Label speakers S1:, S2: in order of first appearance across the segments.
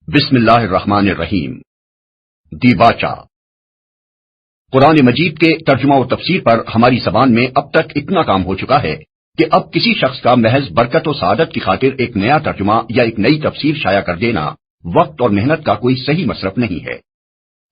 S1: بسم اللہ الرحمن الرحیم۔ دیباچہ۔ قرآن مجید کے ترجمہ و تفسیر پر ہماری زبان میں اب تک اتنا کام ہو چکا ہے کہ اب کسی شخص کا محض برکت و سعادت کی خاطر ایک نیا ترجمہ یا ایک نئی تفسیر شائع کر دینا وقت اور محنت کا کوئی صحیح مصرف نہیں ہے۔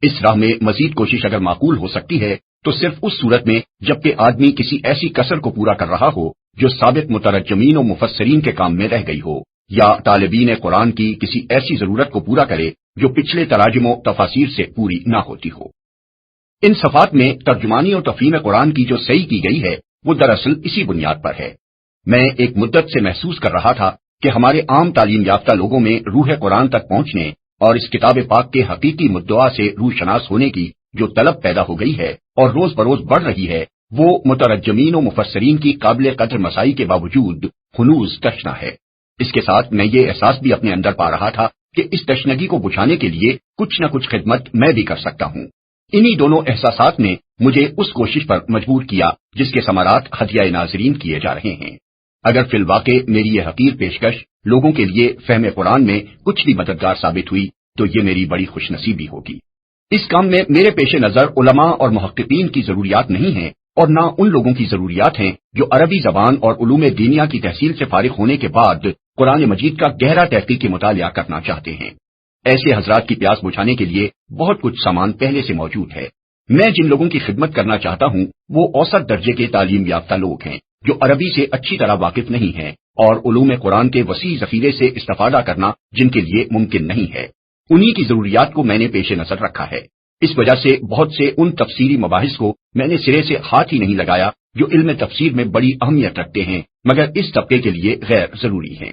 S1: اس راہ میں مزید کوشش اگر معقول ہو سکتی ہے تو صرف اس صورت میں جبکہ آدمی کسی ایسی کسر کو پورا کر رہا ہو جو سابق مترجمین و مفسرین کے کام میں رہ گئی ہو، یا طالبین قرآن کی کسی ایسی ضرورت کو پورا کرے جو پچھلے تراجم و تفاسیر سے پوری نہ ہوتی ہو۔ ان صفحات میں ترجمانی اور تفہیم قرآن کی جو صحیح کی گئی ہے وہ دراصل اسی بنیاد پر ہے۔ میں ایک مدت سے محسوس کر رہا تھا کہ ہمارے عام تعلیم یافتہ لوگوں میں روح قرآن تک پہنچنے اور اس کتاب پاک کے حقیقی مدعا سے روح شناس ہونے کی جو طلب پیدا ہو گئی ہے اور روز بروز بڑھ رہی ہے، وہ مترجمین و مفسرین کی قابل قدر مسائی کے باوجود ہنوز تشنا ہے۔ اس کے ساتھ میں یہ احساس بھی اپنے اندر پا رہا تھا کہ اس تشنگی کو بجھانے کے لیے کچھ نہ کچھ خدمت میں بھی کر سکتا ہوں۔ انہی دونوں احساسات نے مجھے اس کوشش پر مجبور کیا جس کے ثمرات ہدیہ ناظرین کیے جا رہے ہیں۔ اگر فی الواقع میری یہ حقیر پیشکش لوگوں کے لیے فہم قرآن میں کچھ بھی مددگار ثابت ہوئی تو یہ میری بڑی خوش نصیبی ہوگی۔ اس کام میں میرے پیش نظر علماء اور محققین کی ضروریات نہیں ہیں اور نہ ان لوگوں کی ضروریات ہیں جو عربی زبان اور علوم دینیہ کی تحصیل سے فارغ ہونے کے بعد قرآن مجید کا گہرا تحقیقی مطالعہ کرنا چاہتے ہیں۔ ایسے حضرات کی پیاس بجھانے کے لیے بہت کچھ سامان پہلے سے موجود ہے۔ میں جن لوگوں کی خدمت کرنا چاہتا ہوں وہ اوسط درجے کے تعلیم یافتہ لوگ ہیں جو عربی سے اچھی طرح واقف نہیں ہیں اور علوم قرآن کے وسیع ذخیرے سے استفادہ کرنا جن کے لیے ممکن نہیں ہے۔ انہی کی ضروریات کو میں نے پیش نظر رکھا ہے۔ اس وجہ سے بہت سے ان تفسیری مباحث کو میں نے سرے سے ہاتھ ہی نہیں لگایا جو علم تفسیر میں بڑی اہمیت رکھتے ہیں مگر اس طبقے کے لیے غیر ضروری ہیں۔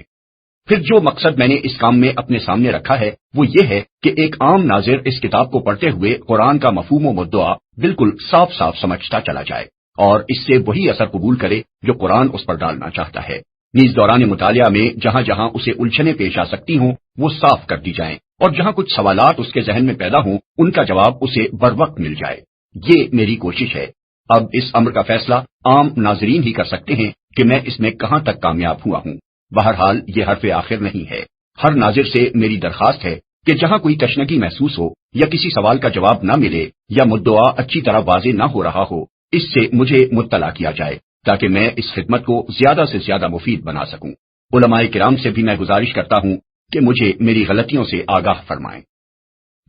S1: پھر جو مقصد میں نے اس کام میں اپنے سامنے رکھا ہے وہ یہ ہے کہ ایک عام ناظر اس کتاب کو پڑھتے ہوئے قرآن کا مفہوم و مدعا بالکل صاف صاف سمجھتا چلا جائے اور اس سے وہی اثر قبول کرے جو قرآن اس پر ڈالنا چاہتا ہے۔ نیز دوران مطالعہ میں جہاں جہاں اسے الجھنیں پیش آ سکتی ہوں وہ صاف کر دی جائیں اور جہاں کچھ سوالات اس کے ذہن میں پیدا ہوں ان کا جواب اسے بروقت مل جائے۔ یہ میری کوشش ہے۔ اب اس امر کا فیصلہ عام ناظرین ہی کر سکتے ہیں کہ میں اس میں کہاں تک کامیاب ہوا ہوں۔ بہرحال یہ حرف آخر نہیں ہے۔ ہر ناظر سے میری درخواست ہے کہ جہاں کوئی تشنگی محسوس ہو یا کسی سوال کا جواب نہ ملے یا مدعا اچھی طرح واضح نہ ہو رہا ہو، اس سے مجھے مطلع کیا جائے تاکہ میں اس خدمت کو زیادہ سے زیادہ مفید بنا سکوں۔ علماء کرام سے بھی میں گزارش کرتا ہوں کہ مجھے میری غلطیوں سے آگاہ فرمائیں۔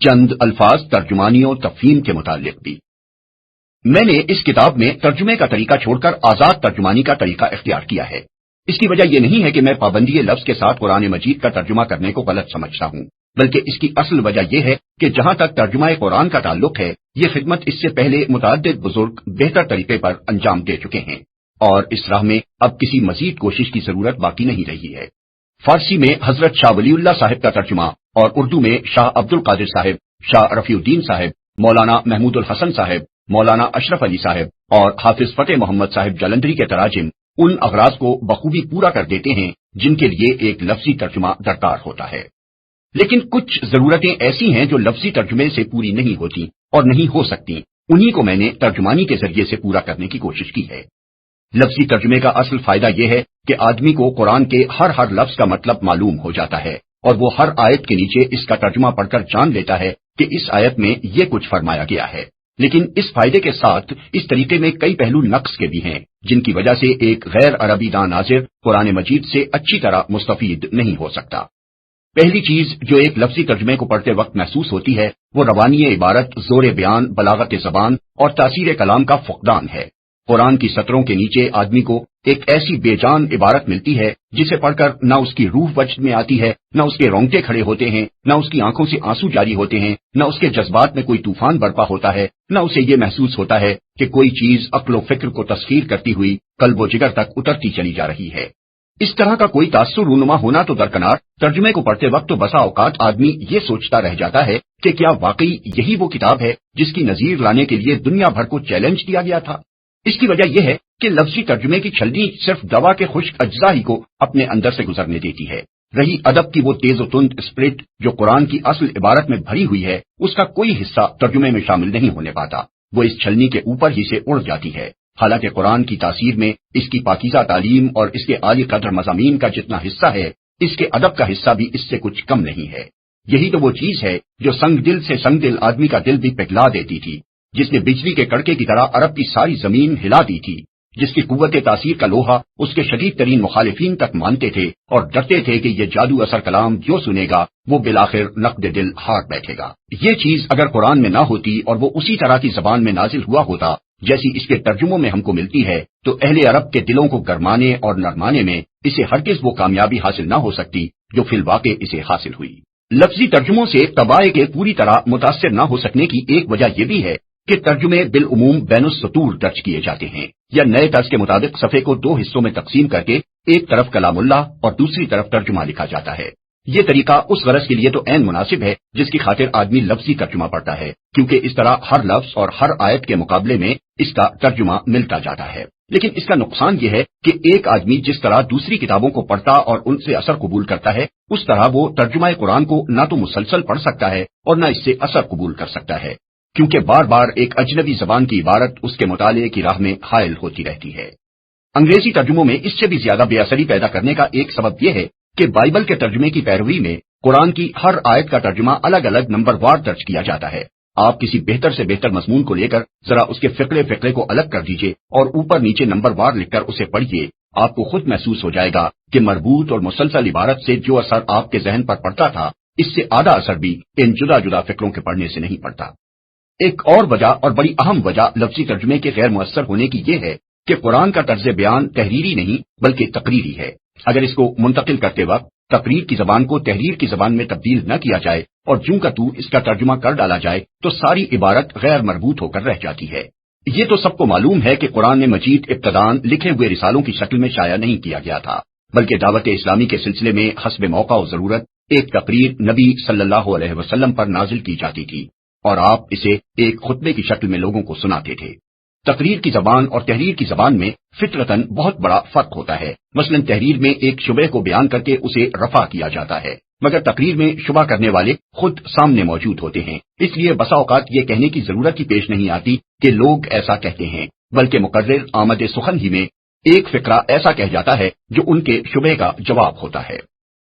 S1: چند الفاظ ترجمانی و تفہیم کے متعلق بھی۔ میں نے اس کتاب میں ترجمے کا طریقہ چھوڑ کر آزاد ترجمانی کا طریقہ اختیار کیا ہے۔ اس کی وجہ یہ نہیں ہے کہ میں پابندی لفظ کے ساتھ قرآن مجید کا ترجمہ کرنے کو غلط سمجھتا ہوں، بلکہ اس کی اصل وجہ یہ ہے کہ جہاں تک ترجمہ قرآن کا تعلق ہے یہ خدمت اس سے پہلے متعدد بزرگ بہتر طریقے پر انجام دے چکے ہیں اور اس راہ میں اب کسی مزید کوشش کی ضرورت باقی نہیں رہی ہے۔ فارسی میں حضرت شاہ ولی اللہ صاحب کا ترجمہ اور اردو میں شاہ عبد القادر صاحب، شاہ رفیع الدین صاحب، مولانا محمود الحسن صاحب، مولانا اشرف علی صاحب اور حافظ فتح محمد صاحب جلندری کے تراجم ان اغراض کو بخوبی پورا کر دیتے ہیں جن کے لیے ایک لفظی ترجمہ درکار ہوتا ہے۔ لیکن کچھ ضرورتیں ایسی ہیں جو لفظی ترجمے سے پوری نہیں ہوتی اور نہیں ہو سکتی، انہی کو میں نے ترجمانی کے ذریعے سے پورا کرنے کی کوشش کی ہے۔ لفظی ترجمے کا اصل فائدہ یہ ہے کہ آدمی کو قرآن کے ہر لفظ کا مطلب معلوم ہو جاتا ہے اور وہ ہر آیت کے نیچے اس کا ترجمہ پڑھ کر جان لیتا ہے کہ اس آیت میں یہ کچھ فرمایا گیا ہے۔ لیکن اس فائدے کے ساتھ اس طریقے میں کئی پہلو نقص کے بھی ہیں جن کی وجہ سے ایک غیر عربی داں ناظر قرآن مجید سے اچھی طرح مستفید نہیں ہو سکتا۔ پہلی چیز جو ایک لفظی ترجمے کو پڑھتے وقت محسوس ہوتی ہے وہ روانی عبارت، زور بیان، بلاغت زبان اور تاثیر کلام کا فقدان ہے۔ قرآن کی سطروں کے نیچے آدمی کو ایک ایسی بے جان عبارت ملتی ہے جسے پڑھ کر نہ اس کی روح وجد میں آتی ہے، نہ اس کے رونگٹے کھڑے ہوتے ہیں، نہ اس کی آنکھوں سے آنسو جاری ہوتے ہیں، نہ اس کے جذبات میں کوئی طوفان برپا ہوتا ہے، نہ اسے یہ محسوس ہوتا ہے کہ کوئی چیز عقل و فکر کو تسخیر کرتی ہوئی قلب و جگر تک اترتی چلی جا رہی ہے۔ اس طرح کا کوئی تاثر رونما ہونا تو درکنار، ترجمے کو پڑھتے وقت تو بسا اوقات آدمی یہ سوچتا رہ جاتا ہے کہ کیا واقعی یہی وہ کتاب ہے جس کی نظیر لانے کے لیے دنیا بھر کو چیلنج دیا گیا تھا۔ اس کی وجہ یہ ہے کہ لفظی ترجمے کی چھلنی صرف دوا کے خشک اجزاء ہی کو اپنے اندر سے گزرنے دیتی ہے۔ رہی ادب کی وہ تیز و تند اسپرٹ جو قرآن کی اصل عبارت میں بھری ہوئی ہے، اس کا کوئی حصہ ترجمے میں شامل نہیں ہونے پاتا، وہ اس چھلنی کے اوپر ہی سے اڑ جاتی ہے۔ حالانکہ قرآن کی تاثیر میں اس کی پاکیزہ تعلیم اور اس کے عالی قدر مضامین کا جتنا حصہ ہے، اس کے ادب کا حصہ بھی اس سے کچھ کم نہیں ہے۔ یہی تو وہ چیز ہے جو سنگ دل آدمی کا دل بھی پگھلا دیتی تھی، جس نے بجلی کے کڑکے کی طرح عرب کی ساری زمین ہلا دی تھی، جس کی قوت تاثیر کا لوہا اس کے شدید ترین مخالفین تک مانتے تھے اور ڈرتے تھے کہ یہ جادو اثر کلام جو سنے گا وہ بالآخر نقد دل ہار بیٹھے گا۔ یہ چیز اگر قرآن میں نہ ہوتی اور وہ اسی طرح کی زبان میں نازل ہوا ہوتا جیسی اس کے ترجموں میں ہم کو ملتی ہے، تو اہل عرب کے دلوں کو گرمانے اور نرمانے میں اسے ہرگز وہ کامیابی حاصل نہ ہو سکتی جو فی الواقع اسے حاصل ہوئی۔ لفظی ترجموں سے طبائع کے پوری طرح متاثر نہ ہو سکنے کی ایک وجہ یہ بھی ہے کہ ترجمے بالعموم بین السطور درج کیے جاتے ہیں، یا نئے طرز کے مطابق صفحے کو 2 حصوں میں تقسیم کر کے ایک طرف کلام اللہ اور دوسری طرف ترجمہ لکھا جاتا ہے۔ یہ طریقہ اس غرض کے لیے تو عین مناسب ہے جس کی خاطر آدمی لفظی ترجمہ پڑھتا ہے، کیونکہ اس طرح ہر لفظ اور ہر آیت کے مقابلے میں اس کا ترجمہ ملتا جاتا ہے۔ لیکن اس کا نقصان یہ ہے کہ ایک آدمی جس طرح دوسری کتابوں کو پڑھتا اور ان سے اثر قبول کرتا ہے، اس طرح وہ ترجمہ قرآن کو نہ تو مسلسل پڑھ سکتا ہے اور نہ اس سے اثر قبول کر سکتا ہے، کیونکہ بار بار ایک اجنبی زبان کی عبارت اس کے مطالعے کی راہ میں حائل ہوتی رہتی ہے۔ انگریزی ترجموں میں اس سے بھی زیادہ بے اثری پیدا کرنے کا ایک سبب یہ ہے کہ بائبل کے ترجمے کی پیروی میں قرآن کی ہر آیت کا ترجمہ الگ الگ نمبر وار درج کیا جاتا ہے۔ آپ کسی بہتر سے بہتر مضمون کو لے کر ذرا اس کے فقرے کو الگ کر دیجئے اور اوپر نیچے نمبر وار لکھ کر اسے پڑھیے، آپ کو خود محسوس ہو جائے گا کہ مربوط اور مسلسل عبارت سے جو اثر آپ کے ذہن پر پڑتا تھا، اس سے آدھا اثر بھی ان جدا جدا فقروں کے پڑھنے سے نہیں پڑتا۔ ایک اور وجہ اور بڑی اہم وجہ لفظی ترجمے کے غیر مؤثر ہونے کی یہ ہے کہ قرآن کا طرز بیان تحریری نہیں بلکہ تقریری ہے۔ اگر اس کو منتقل کرتے وقت تقریر کی زبان کو تحریر کی زبان میں تبدیل نہ کیا جائے اور جوں کا تو اس کا ترجمہ کر ڈالا جائے تو ساری عبارت غیر مربوط ہو کر رہ جاتی ہے۔ یہ تو سب کو معلوم ہے کہ قرآن مجید ابتداً لکھے ہوئے رسالوں کی شکل میں شائع نہیں کیا گیا تھا، بلکہ دعوت اسلامی کے سلسلے میں حسب موقع و ضرورت ایک تقریر نبی صلی اللہ علیہ وسلم پر نازل کی جاتی تھی اور آپ اسے ایک خطبے کی شکل میں لوگوں کو سناتے تھے۔ تقریر کی زبان اور تحریر کی زبان میں فطرتاً بہت بڑا فرق ہوتا ہے۔ مثلا تحریر میں ایک شبہ کو بیان کر کے اسے رفع کیا جاتا ہے، مگر تقریر میں شبہ کرنے والے خود سامنے موجود ہوتے ہیں، اس لیے بسا اوقات یہ کہنے کی ضرورت ہی پیش نہیں آتی کہ لوگ ایسا کہتے ہیں، بلکہ مقرر آمد سخن ہی میں ایک فقرہ ایسا کہہ جاتا ہے جو ان کے شبہ کا جواب ہوتا ہے۔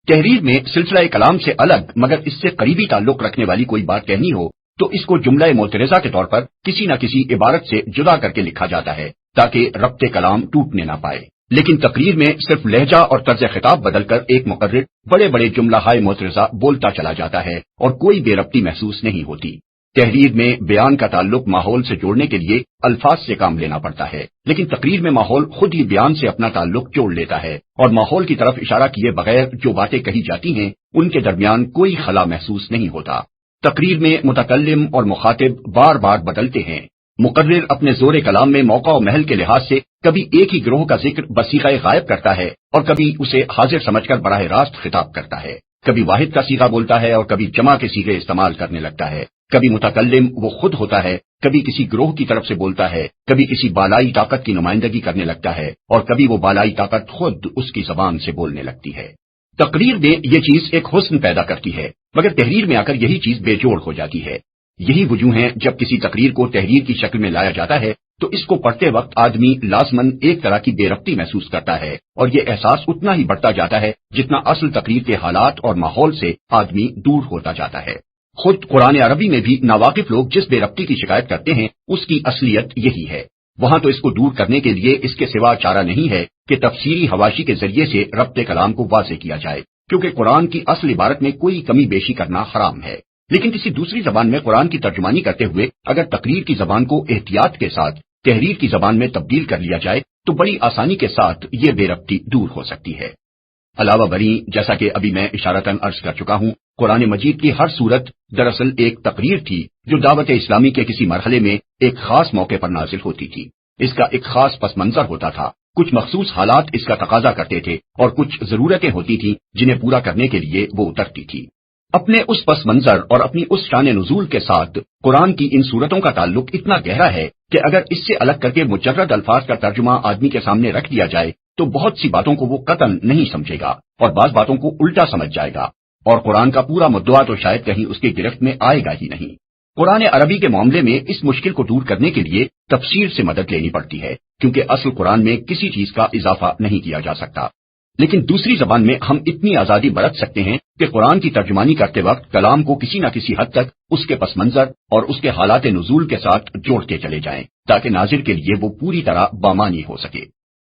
S1: تحریر میں سلسلہ کلام سے الگ مگر اس سے قریبی تعلق رکھنے والی کوئی بات کہنی ہو تو اس کو جملہ معترضہ کے طور پر کسی نہ کسی عبارت سے جدا کر کے لکھا جاتا ہے تاکہ ربط کلام ٹوٹنے نہ پائے۔ لیکن تقریر میں صرف لہجہ اور طرز خطاب بدل کر ایک مقرر بڑے بڑے جملہ ہائے معترضہ بولتا چلا جاتا ہے اور کوئی بے ربطی محسوس نہیں ہوتی۔ تحریر میں بیان کا تعلق ماحول سے جوڑنے کے لیے الفاظ سے کام لینا پڑتا ہے، لیکن تقریر میں ماحول خود ہی بیان سے اپنا تعلق جوڑ لیتا ہے اور ماحول کی طرف اشارہ کیے بغیر جو باتیں کہی جاتی ہیں ان کے درمیان کوئی خلا محسوس نہیں ہوتا۔ تقریر میں متکلم اور مخاطب بار بار بدلتے ہیں۔ مقرر اپنے زور کلام میں موقع و محل کے لحاظ سے کبھی ایک ہی گروہ کا ذکر بصیغہ غائب کرتا ہے اور کبھی اسے حاضر سمجھ کر براہ راست خطاب کرتا ہے، کبھی واحد کا صیغہ بولتا ہے اور کبھی جمع کے صیغے استعمال کرنے لگتا ہے، کبھی متکلم وہ خود ہوتا ہے، کبھی کسی گروہ کی طرف سے بولتا ہے، کبھی کسی بالائی طاقت کی نمائندگی کرنے لگتا ہے اور کبھی وہ بالائی طاقت خود اس کی زبان سے بولنے لگتی ہے۔ تقریر میں یہ چیز ایک حسن پیدا کرتی ہے، مگر تحریر میں آ کر یہی چیز بے جوڑ ہو جاتی ہے۔ یہی وجوہ ہیں جب کسی تقریر کو تحریر کی شکل میں لایا جاتا ہے تو اس کو پڑھتے وقت آدمی لازماً ایک طرح کی بے ربطی محسوس کرتا ہے اور یہ احساس اتنا ہی بڑھتا جاتا ہے جتنا اصل تقریر کے حالات اور ماحول سے آدمی دور ہوتا جاتا ہے۔ خود قرآن عربی میں بھی ناواقف لوگ جس بے ربطی کی شکایت کرتے ہیں اس کی اصلیت یہی ہے۔ وہاں تو اس کو دور کرنے کے لیے اس کے سوا چارہ نہیں ہے کہ تفسیری حواشی کے ذریعے سے ربط کلام کو واضح کیا جائے، کیونکہ قرآن کی اصل عبارت میں کوئی کمی بیشی کرنا حرام ہے۔ لیکن کسی دوسری زبان میں قرآن کی ترجمانی کرتے ہوئے اگر تقریر کی زبان کو احتیاط کے ساتھ تحریر کی زبان میں تبدیل کر لیا جائے تو بڑی آسانی کے ساتھ یہ بے ربطی دور ہو سکتی ہے۔ علاوہ بری جیسا کہ ابھی میں اشارتاً عرض کر چکا ہوں، قرآن مجید کی ہر صورت دراصل ایک تقریر تھی جو دعوت اسلامی کے کسی مرحلے میں ایک خاص موقع پر نازل ہوتی تھی۔ اس کا ایک خاص پس منظر ہوتا تھا، کچھ مخصوص حالات اس کا تقاضا کرتے تھے اور کچھ ضرورتیں ہوتی تھیں جنہیں پورا کرنے کے لیے وہ اترتی تھی۔ اپنے اس پس منظر اور اپنی اس شان نزول کے ساتھ قرآن کی ان صورتوں کا تعلق اتنا گہرا ہے کہ اگر اس سے الگ کر کے مجرد الفاظ کا ترجمہ آدمی کے سامنے رکھ دیا جائے تو بہت سی باتوں کو وہ قطعاً نہیں سمجھے گا اور بعض باتوں کو الٹا سمجھ جائے گا اور قرآن کا پورا مدعا تو شاید کہیں اس کی گرفت میں آئے گا ہی نہیں۔ قرآن عربی کے معاملے میں اس مشکل کو دور کرنے کے لیے تفسیر سے مدد لینی پڑتی ہے، کیونکہ اصل قرآن میں کسی چیز کا اضافہ نہیں کیا جا سکتا۔ لیکن دوسری زبان میں ہم اتنی آزادی برت سکتے ہیں کہ قرآن کی ترجمانی کرتے وقت کلام کو کسی نہ کسی حد تک اس کے پس منظر اور اس کے حالات نزول کے ساتھ جوڑتے چلے جائیں تاکہ ناظر کے لیے وہ پوری طرح بامانی ہو سکے۔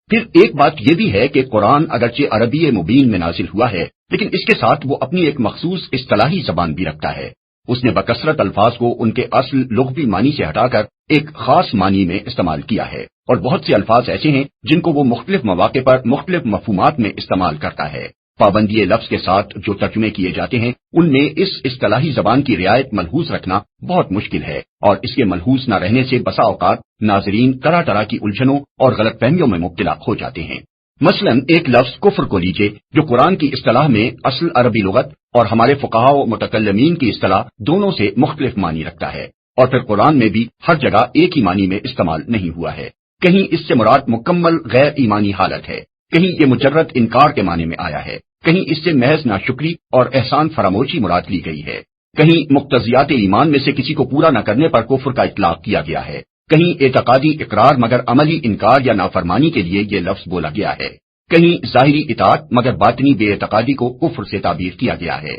S1: پھر ایک بات یہ بھی ہے کہ قرآن اگرچہ عربی مبین میں نازل ہوا ہے، لیکن اس کے ساتھ وہ اپنی ایک مخصوص اصطلاحی زبان بھی رکھتا ہے۔ اس نے بکثرت الفاظ کو ان کے اصل لغوی معنی سے ہٹا کر ایک خاص معنی میں استعمال کیا ہے، اور بہت سے الفاظ ایسے ہیں جن کو وہ مختلف مواقع پر مختلف مفہومات میں استعمال کرتا ہے۔ پابندی لفظ کے ساتھ جو ترجمے کیے جاتے ہیں ان میں اس اصطلاحی زبان کی رعایت ملحوظ رکھنا بہت مشکل ہے، اور اس کے ملحوظ نہ رہنے سے بسا اوقات ناظرین طرح طرح کی الجھنوں اور غلط فہمیوں میں مبتلا ہو جاتے ہیں۔ مثلا ایک لفظ کفر کو لیجئے جو قرآن کی اصطلاح میں اصل عربی لغت اور ہمارے فقہاء و متکلمین کی اصطلاح دونوں سے مختلف معنی رکھتا ہے، اور پھر قرآن میں بھی ہر جگہ ایک ہی معنی میں استعمال نہیں ہوا ہے۔ کہیں اس سے مراد مکمل غیر ایمانی حالت ہے، کہیں یہ مجرد انکار کے معنی میں آیا ہے، کہیں اس سے محض ناشکری اور احسان فراموشی مراد لی گئی ہے، کہیں مقتضیات ایمان میں سے کسی کو پورا نہ کرنے پر کفر کا اطلاق کیا گیا ہے، کہیں اعتقادی اقرار مگر عملی انکار یا نافرمانی کے لیے یہ لفظ بولا گیا ہے، کہیں ظاہری اطاعت مگر باطنی بے اعتقادی کو کفر سے تعبیر کیا گیا ہے۔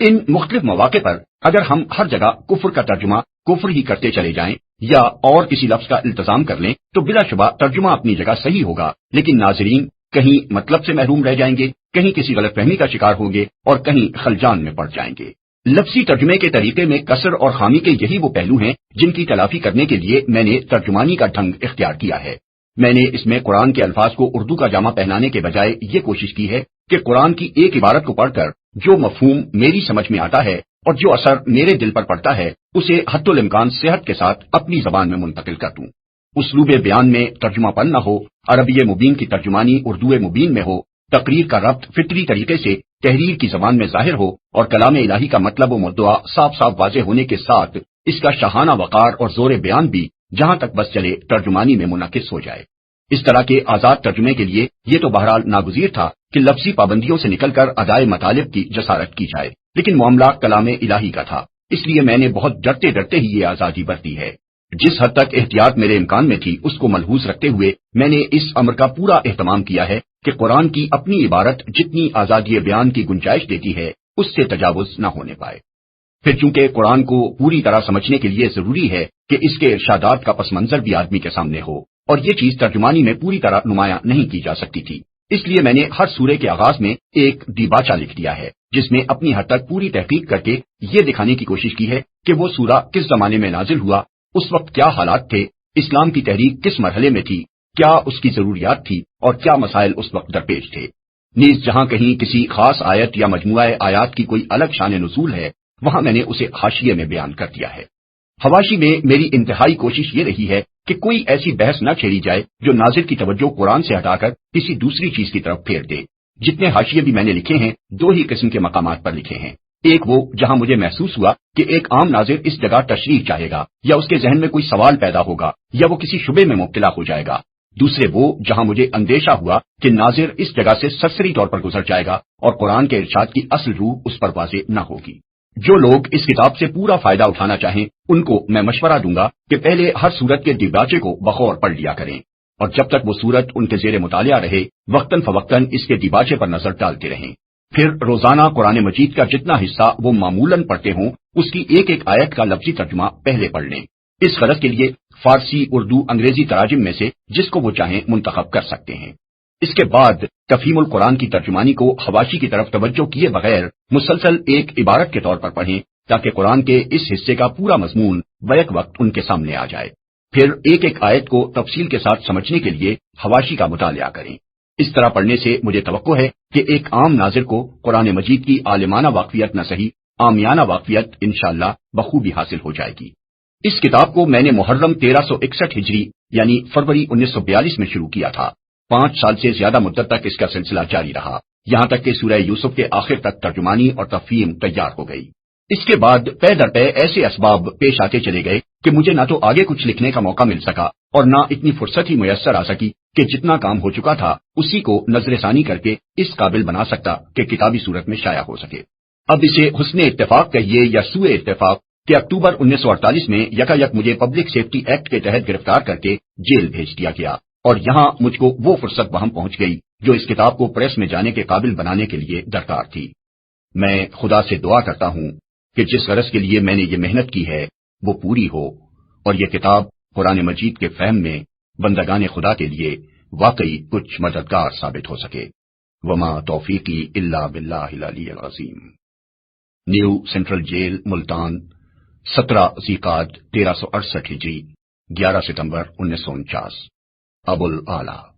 S1: ان مختلف مواقع پر اگر ہم ہر جگہ کفر کا ترجمہ کفر ہی کرتے چلے جائیں یا اور کسی لفظ کا التزام کر لیں تو بلا شبہ ترجمہ اپنی جگہ صحیح ہوگا، لیکن ناظرین کہیں مطلب سے محروم رہ جائیں گے، کہیں کسی غلط فہمی کا شکار ہوں گے اور کہیں خلجان میں پڑ جائیں گے۔ لفظی ترجمے کے طریقے میں کسر اور خامی کے یہی وہ پہلو ہیں جن کی تلافی کرنے کے لیے میں نے ترجمانی کا ڈھنگ اختیار کیا ہے۔ میں نے اس میں قرآن کے الفاظ کو اردو کا جامہ پہنانے کے بجائے یہ کوشش کی ہے کہ قرآن کی ایک عبارت کو پڑھ کر جو مفہوم میری سمجھ میں آتا ہے اور جو اثر میرے دل پر پڑتا ہے اسے حد الامکان صحت کے ساتھ اپنی زبان میں منتقل کر دوں۔ اسلوب بیان میں ترجمہ پن نہ ہو، عربی مبین کی ترجمانی اردو مبین میں ہو، تقریر کا ربط فطری طریقے سے تحریر کی زبان میں ظاہر ہو اور کلام الہی کا مطلب و مدعا صاف صاف واضح ہونے کے ساتھ اس کا شاہانہ وقار اور زور بیان بھی جہاں تک بس چلے ترجمانی میں منعکس ہو جائے۔ اس طرح کے آزاد ترجمے کے لیے یہ تو بہرحال ناگزیر تھا کہ لفظی پابندیوں سے نکل کر ادائے مطالب کی جسارت کی جائے، لیکن معاملہ کلام الہی کا تھا، اس لیے میں نے بہت ڈرتے ڈرتے ہی یہ آزادی برتی ہے۔ جس حد تک احتیاط میرے امکان میں تھی اس کو ملحوظ رکھتے ہوئے میں نے اس امر کا پورا اہتمام کیا ہے کہ قرآن کی اپنی عبارت جتنی آزادی بیان کی گنجائش دیتی ہے اس سے تجاوز نہ ہونے پائے۔ پھر چونکہ قرآن کو پوری طرح سمجھنے کے لیے ضروری ہے کہ اس کے ارشادات کا پس منظر بھی آدمی کے سامنے ہو، اور یہ چیز ترجمانی میں پوری طرح نمایاں نہیں کی جا سکتی تھی، اس لیے میں نے ہر سورے کے آغاز میں ایک دیباچہ لکھ دیا ہے جس میں اپنی حد تک پوری تحقیق کر کے یہ دکھانے کی کوشش کی ہے کہ وہ سورہ کس زمانے میں نازل ہوا، اس وقت کیا حالات تھے، اسلام کی تحریک کس مرحلے میں تھی، کیا اس کی ضروریات تھی اور کیا مسائل اس وقت درپیش تھے۔ نیز جہاں کہیں کسی خاص آیت یا مجموعہ آیات کی کوئی الگ شان نزول ہے وہاں میں نے اسے حاشیے میں بیان کر دیا ہے۔ حواشی میں میری انتہائی کوشش یہ رہی ہے کہ کوئی ایسی بحث نہ چھیڑی جائے جو ناظر کی توجہ قرآن سے ہٹا کر کسی دوسری چیز کی طرف پھیر دے۔ جتنے حاشیے بھی میں نے لکھے ہیں دو ہی قسم کے مقامات پر لکھے ہیں، ایک وہ جہاں مجھے محسوس ہوا کہ ایک عام ناظر اس جگہ تشریح چاہے گا یا اس کے ذہن میں کوئی سوال پیدا ہوگا یا وہ کسی شبے میں مبتلا ہو جائے گا، دوسرے وہ جہاں مجھے اندیشہ ہوا کہ ناظر اس جگہ سے سرسری طور پر گزر جائے گا اور قرآن کے ارشاد کی اصل روح اس پر واضح نہ ہوگی۔ جو لوگ اس کتاب سے پورا فائدہ اٹھانا چاہیں ان کو میں مشورہ دوں گا کہ پہلے ہر سورت کے دیباچے کو بخور پڑھ لیا کریں، اور جب تک وہ سورت ان کے زیر مطالعہ رہے وقتاً فوقتاً اس کے دیباچے پر نظر ڈالتے رہیں۔ پھر روزانہ قرآن مجید کا جتنا حصہ وہ معمولاً پڑھتے ہوں اس کی ایک ایک آیت کا لفظی ترجمہ پہلے پڑھ لیں۔ اس غرض کے لیے فارسی، اردو، انگریزی تراجم میں سے جس کو وہ چاہیں منتخب کر سکتے ہیں۔ اس کے بعد تفہیم القرآن کی ترجمانی کو حواشی کی طرف توجہ کیے بغیر مسلسل ایک عبارت کے طور پر پڑھیں تاکہ قرآن کے اس حصے کا پورا مضمون بیک وقت ان کے سامنے آ جائے۔ پھر ایک ایک آیت کو تفصیل کے ساتھ سمجھنے کے لیے حواشی کا مطالعہ کریں۔ اس طرح پڑھنے سے مجھے توقع ہے کہ ایک عام ناظر کو قرآن مجید کی عالمانہ واقفیت نہ صحیح عامیانہ واقفیت انشاءاللہ بخوبی حاصل ہو جائے گی۔ اس کتاب کو میں نے محرم 1361 ہجری یعنی فروری 1942 میں شروع کیا تھا۔ 5 سال سے زیادہ مدت تک اس کا سلسلہ جاری رہا، یہاں تک کہ سورہ یوسف کے آخر تک ترجمانی اور تفہیم تیار ہو گئی۔ اس کے بعد پے در پے ایسے اسباب پیش آتے چلے گئے کہ مجھے نہ تو آگے کچھ لکھنے کا موقع مل سکا اور نہ اتنی فرصت ہی میسر آ سکی کہ جتنا کام ہو چکا تھا اسی کو نظر ثانی کر کے اس قابل بنا سکتا کہ کتابی صورت میں شائع ہو سکے۔ اب اسے حسن اتفاق کہیے یا سوء اتفاق کہ اکتوبر 1948 میں یکایک مجھے پبلک سیفٹی ایکٹ کے تحت گرفتار کر کے جیل بھیج دیا گیا، اور یہاں مجھ کو وہ فرصت وہاں پہنچ گئی جو اس کتاب کو پریس میں جانے کے قابل بنانے کے لیے درکار تھی۔ میں خدا سے دعا کرتا ہوں کہ جس غرض کے لیے میں نے یہ محنت کی ہے وہ پوری ہو اور یہ کتاب قرآن مجید کے فہم میں بندگان خدا کے لیے واقعی کچھ مددگار ثابت ہو سکے۔ وما توفیقی الا باللہ العلی العظیم۔ نیو سینٹرل جیل، ملتان، 17 ذی القعدہ 1368 ہجری، 11 ستمبر 1949۔ ابو الاعلی۔